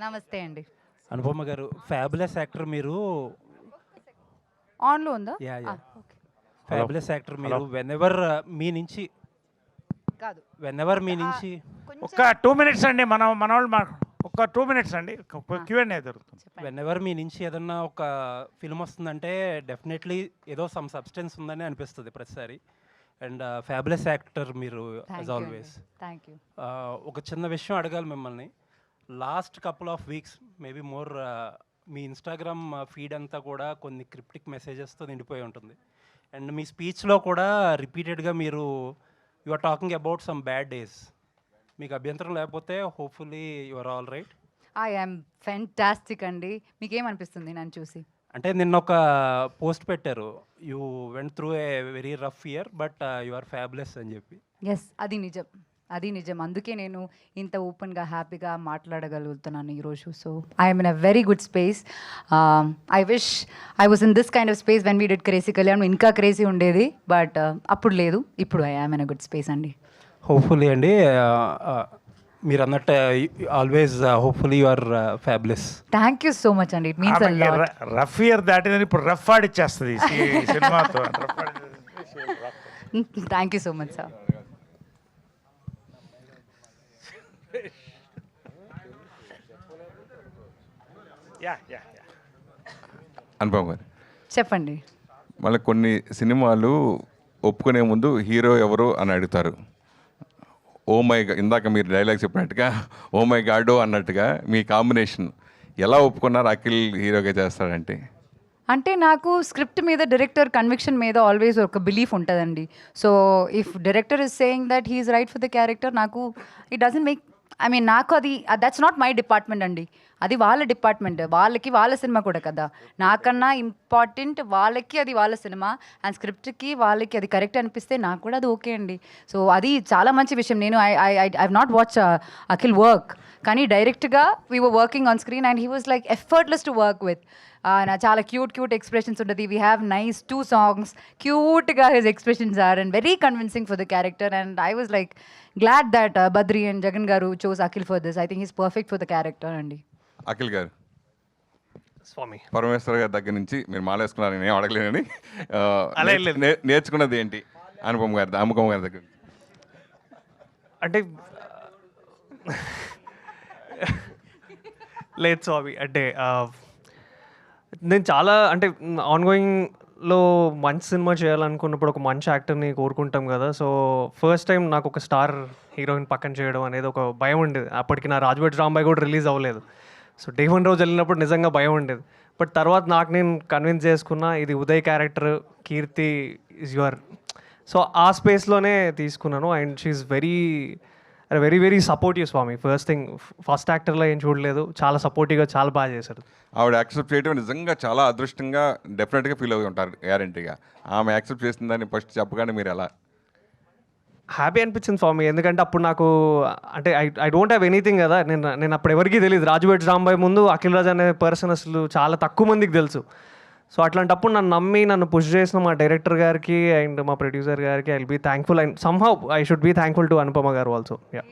నమస్తే అండి. అనుపమ గారు ఫ్యాబులస్ యాక్టర్ మీరు. ఆన్‌లో ఉందా? Yeah yeah okay. Fabulous actor మీరు వెనెవర్ మీ నుంచి కాదు. వెనెవర్ మీ నుంచి ఒక్క 2 మినిట్స్ అండి, మనోళ్ళు ఒక్క 2 మినిట్స్ అండి, Q&A జరుగుతుంది. చెప్పండి. వెనెవర్ మీ నుంచి ఏదన్నా ఒక ఫిల్మ్ వస్తుందంటే డెఫినెట్లీ ఏదో సమ్ సబ్స్టెన్స్ ఉందని అనిపిస్తుంది ప్రతిసారి. అండ్ ఫ్యాబులస్ యాక్టర్ మీరు యాజ్ ఆల్వేస్. Thank you. ఒక చిన్న విషయం అడగాలి మిమ్మల్ని. Last couple of weeks maybe more me Instagram feed అంతా కూడా కొన్ని క్రిప్టిక్ మెసేజెస్తో నిండిపోయి ఉంటుంది. అండ్ మీ స్పీచ్లో కూడా రిపీటెడ్గా మీరు you are talking about some bad days. మీకు అభ్యంతరం లేకపోతే hopefully you are all right. I am fantastic అండి. మీకేమనిపిస్తుంది నన్ను చూసి? అంటే నిన్న ఒక పోస్ట్ పెట్టారు, you went through a very rough year but you are fabulous అని చెప్పి. ఎస్, అది నిజం. అది నిజం. అందుకే నేను ఇంత ఓపెన్గా హ్యాపీగా మాట్లాడగలుగుతున్నాను ఈరోజు. So I'm in a very good space. I wish I was in this kind of space when we did crazy Kalyan. ఇంకా క్రేజీ ఉండేది, బట్ అప్పుడు లేదు. ఇప్పుడు I am in a good space అండి. హోప్ఫుల్లీ అండి, మీరు అన్నట్టు always hopefully you are fabulous. Thank you so much అండి. It means a lot. Rough year దాటిందని ఇప్పుడు రఫ్ ఆడిచ్చేస్తుంది ఈ సినిమాతో. Thank you so much sir. Anupama గారు చెప్పండి. మళ్ళీ కొన్ని సినిమాలు ఒప్పుకునే ముందు హీరో ఎవరు అని అడుగుతారు. ఓ మై ఇందాక మీరు డైలాగ్ చెప్పినట్టుగా ఓ మై గాడో అన్నట్టుగా మీ కాంబినేషన్ ఎలా ఒప్పుకున్నారు అఖిల్ హీరోగా చేస్తాడంటే? అంటే నాకు స్క్రిప్ట్ మీద డైరెక్టర్ కన్విక్షన్ మీద ఆల్వేస్ ఒక బిలీఫ్ ఉంటుందండి. So if director is saying that he's right for the character, నాకు ఇట్ డజంట్ మేక్ నాకు అది దట్స్ నాట్ మై డిపార్ట్మెంట్ అండి. అది వాళ్ళ డిపార్ట్మెంట్. వాళ్ళకి వాళ్ళ సినిమా కూడా కదా. నాకన్నా ఇంపార్టెంట్ వాళ్ళకి అది వాళ్ళ సినిమా. అండ్ స్క్రిప్ట్కి వాళ్ళకి అది కరెక్ట్ అనిపిస్తే నాకు కూడా అది ఓకే అండి. సో అది చాలా మంచి విషయం. నేను I not watch Akhil work, కానీ డైరెక్ట్గా we were working on screen and he was like effortless to work with. నా చాలా క్యూట్ ఎక్స్ప్రెషన్స్ ఉంటుంది. We have nice 2 songs. క్యూట్గా his expressions are and very convincing for the character. And I was like glad that Badri and Jagan garu chose Akhil for this. I think he's perfect for the character అండి. అఖిల్ గారు, స్వామి పరమేశ్వర్ గారి దగ్గర నుంచి మీరు మాలేసుకున్నారని నేను అడగలేనని అలా ఏం లేదు. నేర్చుకున్నది ఏంటి అనుపమ గారి దగ్గర? అంటే లేదు స్వామి, అంటే నేను చాలా అంటే ఆన్గోయింగ్లో మంచి సినిమా చేయాలనుకున్నప్పుడు ఒక మంచి యాక్టర్ని కోరుకుంటాం కదా. సో ఫస్ట్ టైం నాకు ఒక స్టార్ హీరోయిన్ పక్కన చేయడం అనేది ఒక భయం ఉండేది. అప్పటికి నా రాజభట్ రాంబాయ్ కూడా రిలీజ్ అవ్వలేదు. సో డే 1 రోజు వెళ్ళినప్పుడు నిజంగా భయం ఉండేది. బట్ తర్వాత నాకు నేను కన్విన్స్ చేసుకున్నా, ఇది Uday character, Keerthy is your. So ఆ స్పేస్లోనే తీసుకున్నాను. And she's very supportive Swami. First యాక్టర్లో ఏం చూడలేదు, చాలా సపోర్టివ్గా చాలా బాగా చేశారు. ఆవిడ యాక్సెప్ట్ చేయడం నిజంగా చాలా అదృష్టంగా డెఫినెట్గా ఫీల్ అవుతూ ఉంటారు గ్యారంటీగా. ఆమె యాక్సెప్ట్ చేసిందని ఫస్ట్ చెప్పగానే మీరు ఎలా హ్యాపీ అనిపించింది స్వామి. ఎందుకంటే అప్పుడు నాకు అంటే ఐ డోంట్ హ్యావ్ ఎనీథింగ్ కదా. నేను అప్పుడు ఎవరికీ తెలియదు. రాజుభట్ రాంబాయ్ ముందు అఖిల్ రాజ్ అనే పర్సన్ అసలు చాలా తక్కువ మందికి తెలుసు. సో అట్లాంటప్పుడు నన్ను పుష్ చేసిన మా డైరెక్టర్ గారికి అండ్ మా ప్రొడ్యూసర్ గారికి I will be thankful. And somehow I should be thankful to Anupama garu also. Yeah.